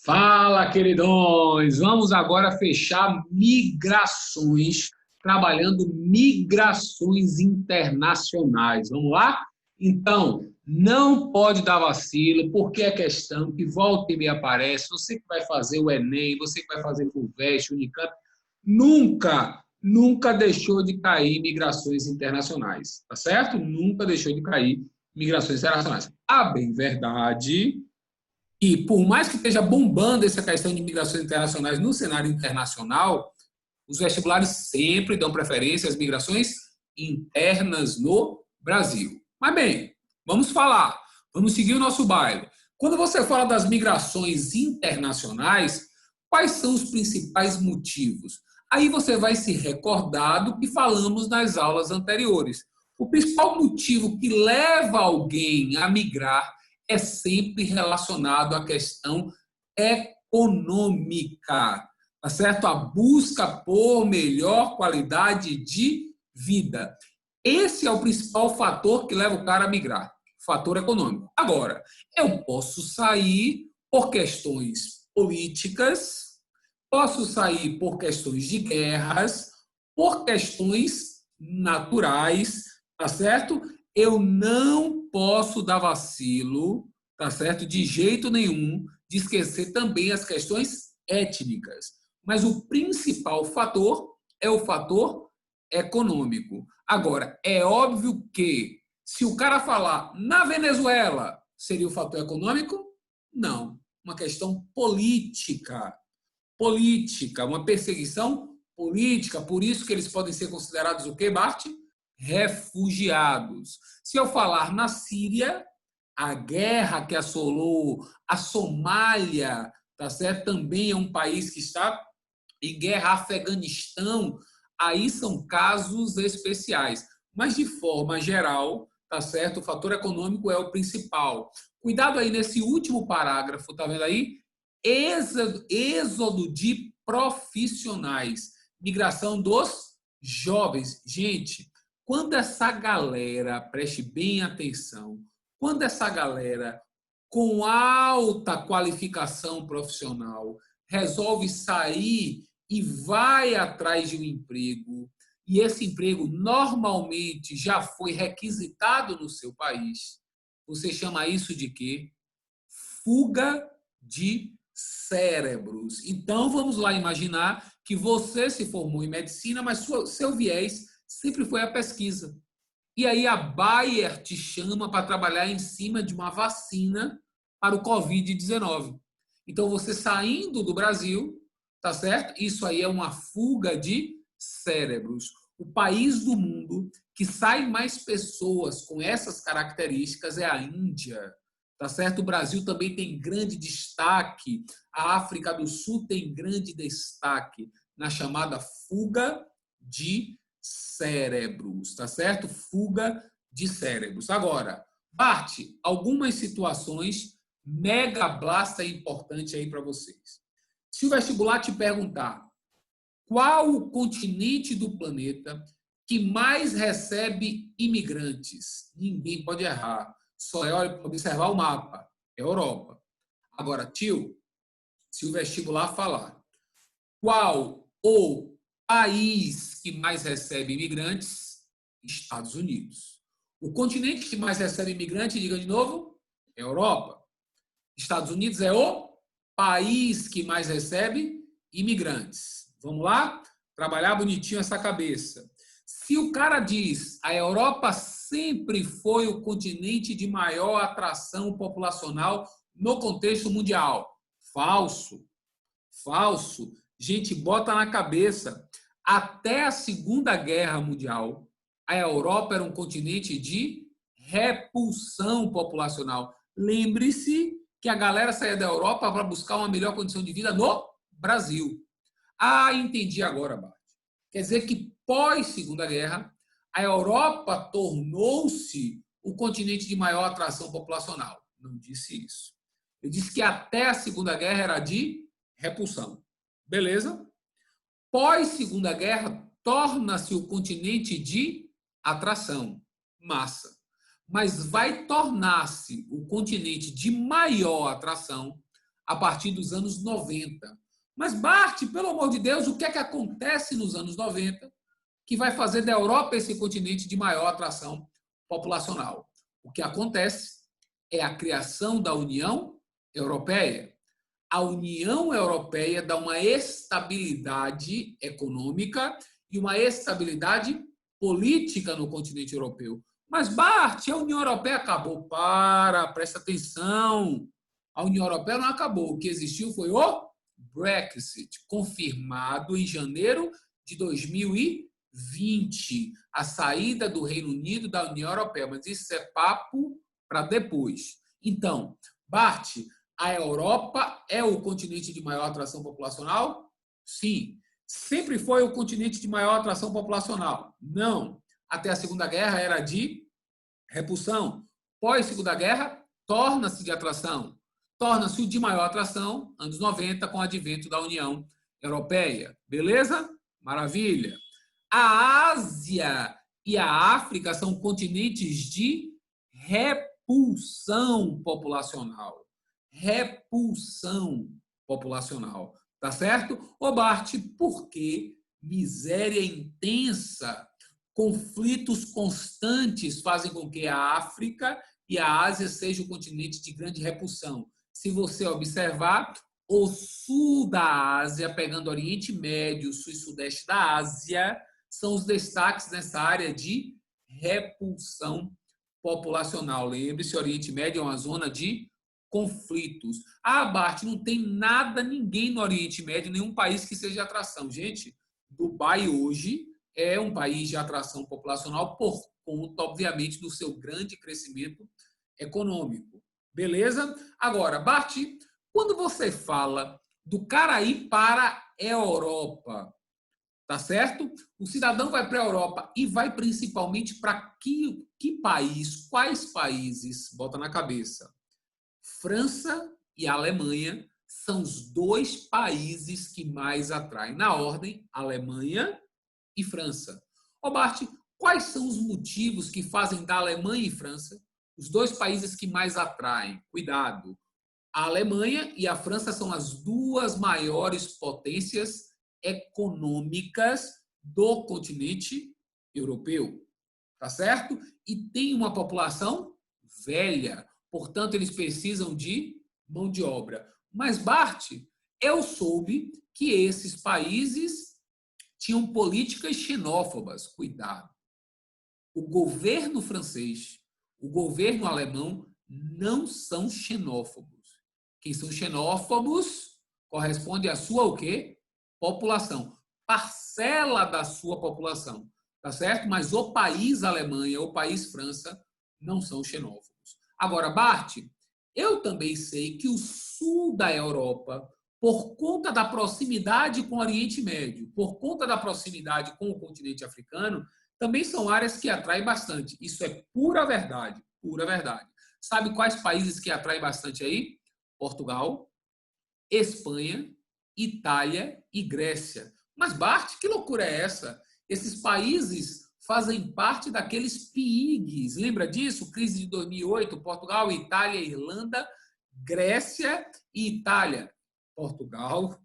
Fala, queridões! Vamos agora fechar migrações, trabalhando migrações internacionais. Vamos lá? Então, não pode dar vacilo, porque é questão que volta e me aparece. Você que vai fazer o Enem, você que vai fazer o FUVEST, Unicamp, nunca deixou de cair migrações internacionais, tá certo? Nunca deixou de cair migrações internacionais. A bem verdade e por mais que esteja bombando essa questão de migrações internacionais no cenário internacional, os vestibulares sempre dão preferência às migrações internas no Brasil. Mas bem, vamos seguir o nosso baile. Quando você fala das migrações internacionais, quais são os principais motivos? Aí você vai se recordar do que falamos nas aulas anteriores. O principal motivo que leva alguém a migrar é sempre relacionado à questão econômica, tá certo? A busca por melhor qualidade de vida. Esse é o principal fator que leva o cara a migrar, fator econômico. Agora, eu posso sair por questões políticas, posso sair por questões de guerras, por questões naturais, tá certo? Eu não posso dar vacilo, tá certo? De jeito nenhum, de esquecer também as questões étnicas. Mas o principal fator é o fator econômico. Agora, é óbvio que se o cara falar na Venezuela, seria o fator econômico? Não. Uma questão política. Política, uma perseguição política. Por isso que eles podem ser considerados o quê, Bart? Refugiados. Se eu falar na Síria, a guerra que assolou a Somália, tá certo? Também é um país que está em guerra, Afeganistão, aí são casos especiais. Mas, de forma geral, tá certo? O fator econômico é o principal. Cuidado aí nesse último parágrafo, tá vendo aí? Êxodo de profissionais, migração dos jovens. Gente, quando essa galera, preste bem atenção, quando essa galera com alta qualificação profissional resolve sair e vai atrás de um emprego, e esse emprego normalmente já foi requisitado no seu país, você chama isso de quê? Fuga de cérebros. Então, vamos lá imaginar que você se formou em medicina, mas seu viés sempre foi a pesquisa. E aí a Bayer te chama para trabalhar em cima de uma vacina para o Covid-19. Então, você saindo do Brasil, tá certo? Isso aí é uma fuga de cérebros. O país do mundo que sai mais pessoas com essas características é a Índia, tá certo? O Brasil também tem grande destaque, a África do Sul tem grande destaque na chamada fuga de cérebros, tá certo? Fuga de cérebros. Agora, Bart, algumas situações mega blasta importante aí para vocês. Se o vestibular te perguntar qual o continente do planeta que mais recebe imigrantes, ninguém pode errar. Só é observar o mapa. É Europa. Agora, tio, se o vestibular falar qual o país que mais recebe imigrantes, Estados Unidos. O continente que mais recebe imigrantes, diga de novo, é Europa. Estados Unidos é o país que mais recebe imigrantes. Vamos lá? Trabalhar bonitinho essa cabeça. Se o cara diz a Europa sempre foi o continente de maior atração populacional no contexto mundial. Falso. Falso. Gente, bota na cabeça. Até a Segunda Guerra Mundial, a Europa era um continente de repulsão populacional. Lembre-se que a galera saía da Europa para buscar uma melhor condição de vida no Brasil. Ah, entendi agora, Bart. Quer dizer que pós-Segunda Guerra, a Europa tornou-se o continente de maior atração populacional. Não disse isso. Eu disse que até a Segunda Guerra era de repulsão. Beleza? Pós-Segunda Guerra, torna-se o continente de atração, massa. Mas vai tornar-se o continente de maior atração a partir dos anos 90. Mas, Bart, pelo amor de Deus, o que é que acontece nos anos 90 que vai fazer da Europa esse continente de maior atração populacional? O que acontece é a criação da União Europeia. A União Europeia dá uma estabilidade econômica e uma estabilidade política no continente europeu. Mas, Bart, a União Europeia acabou. Presta atenção. A União Europeia não acabou. O que existiu foi o Brexit, confirmado em janeiro de 2020. A saída do Reino Unido da União Europeia. Mas isso é papo para depois. Então, Bart, a Europa é o continente de maior atração populacional? Sim. Sempre foi o continente de maior atração populacional? Não. Até a Segunda Guerra era de repulsão. Pós-Segunda Guerra, torna-se de atração. Torna-se o de maior atração, anos 90, com o advento da União Europeia. Beleza? Maravilha. A Ásia e a África são continentes de repulsão populacional. Repulsão populacional. Tá certo? Ô Bart, por que miséria intensa, conflitos constantes fazem com que a África e a Ásia sejam um continente de grande repulsão? Se você observar, o sul da Ásia, pegando Oriente Médio, sul e sudeste da Ásia, são os destaques nessa área de repulsão populacional. Lembre-se, Oriente Médio é uma zona de conflitos. Ah, Bart, não tem nada, ninguém no Oriente Médio, nenhum país que seja atração. Gente, Dubai hoje é um país de atração populacional por conta, obviamente, do seu grande crescimento econômico. Beleza? Agora, Bart, quando você fala do cara ir para a Europa, tá certo? O cidadão vai para a Europa e vai principalmente para que país? Quais países? Bota na cabeça. França e Alemanha são os dois países que mais atraem. Na ordem, Alemanha e França. Ô Bart, quais são os motivos que fazem da Alemanha e França os dois países que mais atraem? Cuidado. A Alemanha e a França são as duas maiores potências econômicas do continente europeu. Tá certo? E tem uma população velha. Portanto, eles precisam de mão de obra. Mas, Bart, eu soube que esses países tinham políticas xenófobas. Cuidado. O governo francês, o governo alemão não são xenófobos. Quem são xenófobos corresponde à sua o quê? População. Parcela da sua população. Tá certo? Mas o país Alemanha, o país França, não são xenófobos. Agora, Bart, eu também sei que o sul da Europa, por conta da proximidade com o Oriente Médio, por conta da proximidade com o continente africano, também são áreas que atraem bastante. Isso é pura verdade, pura verdade. Sabe quais países que atraem bastante aí? Portugal, Espanha, Itália e Grécia. Mas, Bart, que loucura é essa? Esses países fazem parte daqueles PIIGs. Lembra disso? Crise de 2008, Portugal, Itália, Irlanda, Grécia e Itália. Portugal,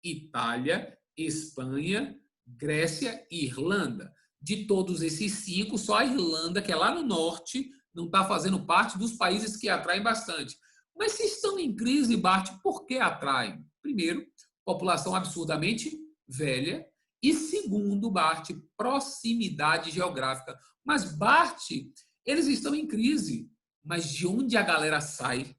Itália, Espanha, Grécia e Irlanda. De todos esses 5, só a Irlanda, que é lá no norte, não está fazendo parte dos países que atraem bastante. Mas se estão em crise, Bart, por que atraem? Primeiro, população absurdamente velha. E segundo, Bart, proximidade geográfica. Mas, Bart, eles estão em crise. Mas de onde a galera sai,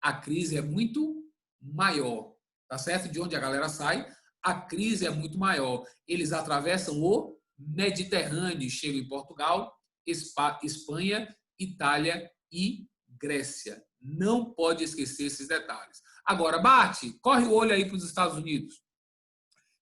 a crise é muito maior. Tá certo? De onde a galera sai, a crise é muito maior. Eles atravessam o Mediterrâneo, chegam em Portugal, Espanha, Itália e Grécia. Não pode esquecer esses detalhes. Agora, Bart, corre o olho aí para os Estados Unidos.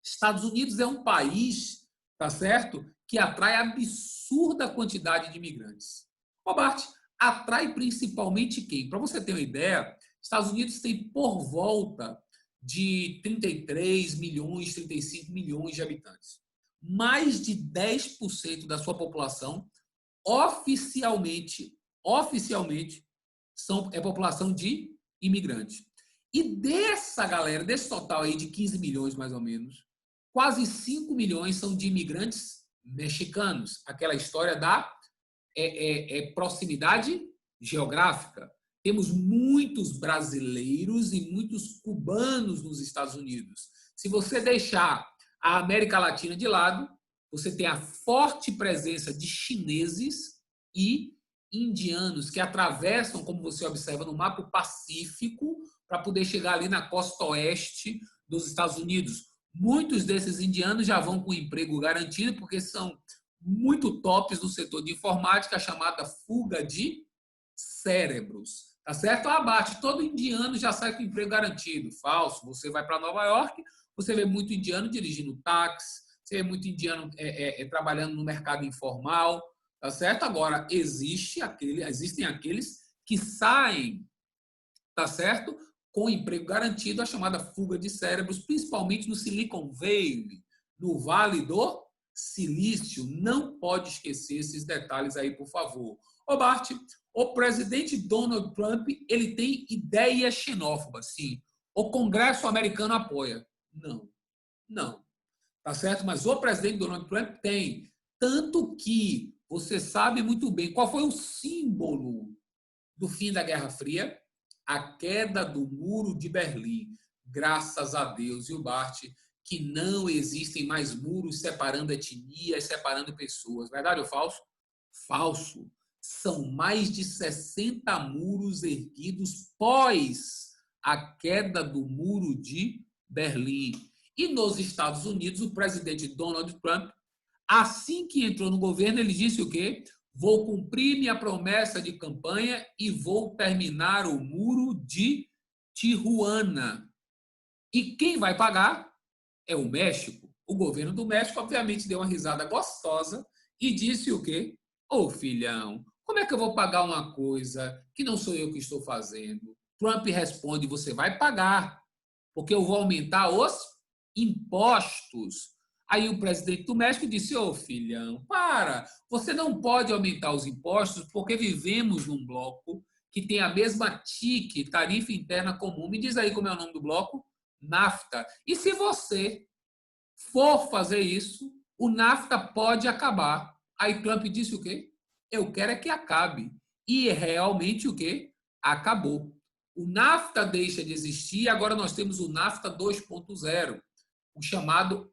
Estados Unidos é um país, tá certo, que atrai absurda quantidade de imigrantes. Ô, Bart, atrai principalmente quem? Para você ter uma ideia, Estados Unidos tem por volta de 33 milhões, 35 milhões de habitantes. Mais de 10% da sua população oficialmente é população de imigrante. E dessa galera, desse total aí de 15 milhões mais ou menos, quase 5 milhões são de imigrantes mexicanos. Aquela história da proximidade geográfica. Temos muitos brasileiros e muitos cubanos nos Estados Unidos. Se você deixar a América Latina de lado, você tem a forte presença de chineses e indianos que atravessam, como você observa no mapa, o Pacífico para poder chegar ali na costa oeste dos Estados Unidos. Muitos desses indianos já vão com emprego garantido porque são muito tops no setor de informática, chamada fuga de cérebros. Tá certo? Abate. Todo indiano já sai com emprego garantido. Falso. Você vai para Nova York, você vê muito indiano dirigindo táxi, você vê muito indiano trabalhando no mercado informal. Tá certo? Agora, existem aqueles que saem, tá certo? Com emprego garantido, a chamada fuga de cérebros, principalmente no Silicon Valley, no Vale do Silício. Não pode esquecer esses detalhes aí, por favor. Ô, Bart, o presidente Donald Trump, ele tem ideia xenófoba, sim. O Congresso americano apoia. Não, não. Tá certo? Mas o presidente Donald Trump tem. Tanto que você sabe muito bem qual foi o símbolo do fim da Guerra Fria? A queda do Muro de Berlim. Graças a Deus, viu, Bart, que não existem mais muros separando etnias, separando pessoas. Verdade ou falso? Falso. São mais de 60 muros erguidos pós a queda do Muro de Berlim. E nos Estados Unidos, o presidente Donald Trump, assim que entrou no governo, ele disse o quê? Vou cumprir minha promessa de campanha e vou terminar o Muro de Tijuana. E quem vai pagar é o México. O governo do México, obviamente, deu uma risada gostosa e disse o quê? Ô, filhão, como é que eu vou pagar uma coisa que não sou eu que estou fazendo? Trump responde, você vai pagar, porque eu vou aumentar os impostos. Aí o presidente do México disse, ô, filhão, você não pode aumentar os impostos porque vivemos num bloco que tem a mesma TIC, tarifa interna comum. Me diz aí como é o nome do bloco? NAFTA. E se você for fazer isso, o NAFTA pode acabar. Aí Trump disse o quê? Eu quero é que acabe. E realmente o quê? Acabou. O NAFTA deixa de existir e agora nós temos o NAFTA 2.0,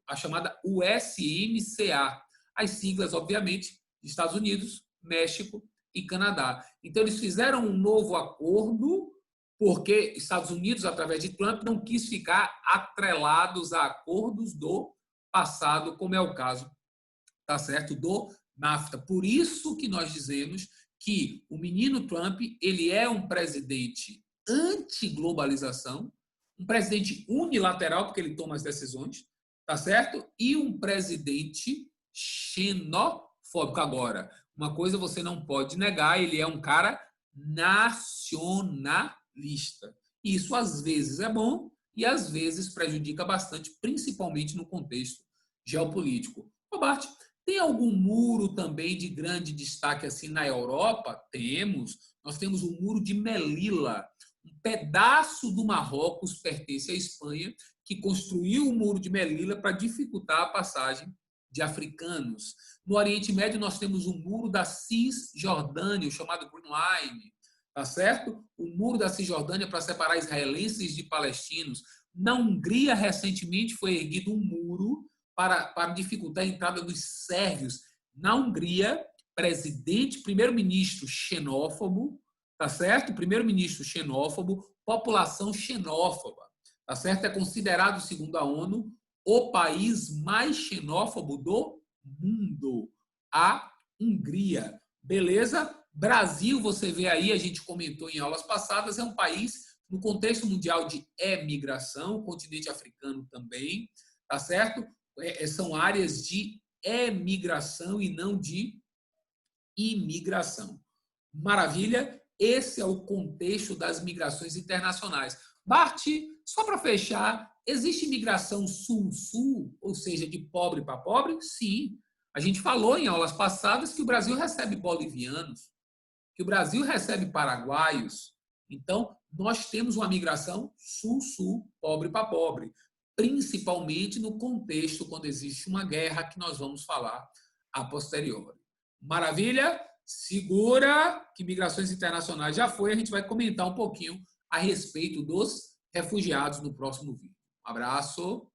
a chamada USMCA. As siglas, obviamente, Estados Unidos, México e Canadá. Então, eles fizeram um novo acordo porque Estados Unidos, através de Trump, não quis ficar atrelados a acordos do passado, como é o caso, tá certo, do NAFTA. Por isso que nós dizemos que o menino Trump, ele é um presidente anti-globalização, um presidente unilateral, porque ele toma as decisões, tá certo? E um presidente xenofóbico. Agora, uma coisa você não pode negar, ele é um cara nacionalista. Isso às vezes é bom e às vezes prejudica bastante, principalmente no contexto geopolítico. Ô, Bart, tem algum muro também de grande destaque assim na Europa? Temos. Nós temos o Muro de Melilla. Um pedaço do Marrocos pertence à Espanha, que construiu o Muro de Melilla para dificultar a passagem de africanos. No Oriente Médio, nós temos o Muro da Cisjordânia, o chamado Green Line, tá certo? O Muro da Cisjordânia para separar israelenses de palestinos. Na Hungria, recentemente, foi erguido um muro para dificultar a entrada dos sérvios. Na Hungria, primeiro-ministro xenófobo, tá certo? Primeiro-ministro xenófobo, população xenófoba, tá certo? É considerado, segundo a ONU, o país mais xenófobo do mundo, a Hungria. Beleza? Brasil, você vê aí, a gente comentou em aulas passadas, é um país no contexto mundial de emigração, o continente africano também, tá certo? São áreas de emigração e não de imigração. Maravilha? Esse é o contexto das migrações internacionais. Bart, só para fechar, existe migração sul-sul, ou seja, de pobre para pobre? Sim. A gente falou em aulas passadas que o Brasil recebe bolivianos, que o Brasil recebe paraguaios. Então, nós temos uma migração sul-sul, pobre para pobre, principalmente no contexto quando existe uma guerra, que nós vamos falar a posteriori. Maravilha? Segura que migrações internacionais já foi, a gente vai comentar um pouquinho a respeito dos refugiados no próximo vídeo. Um abraço.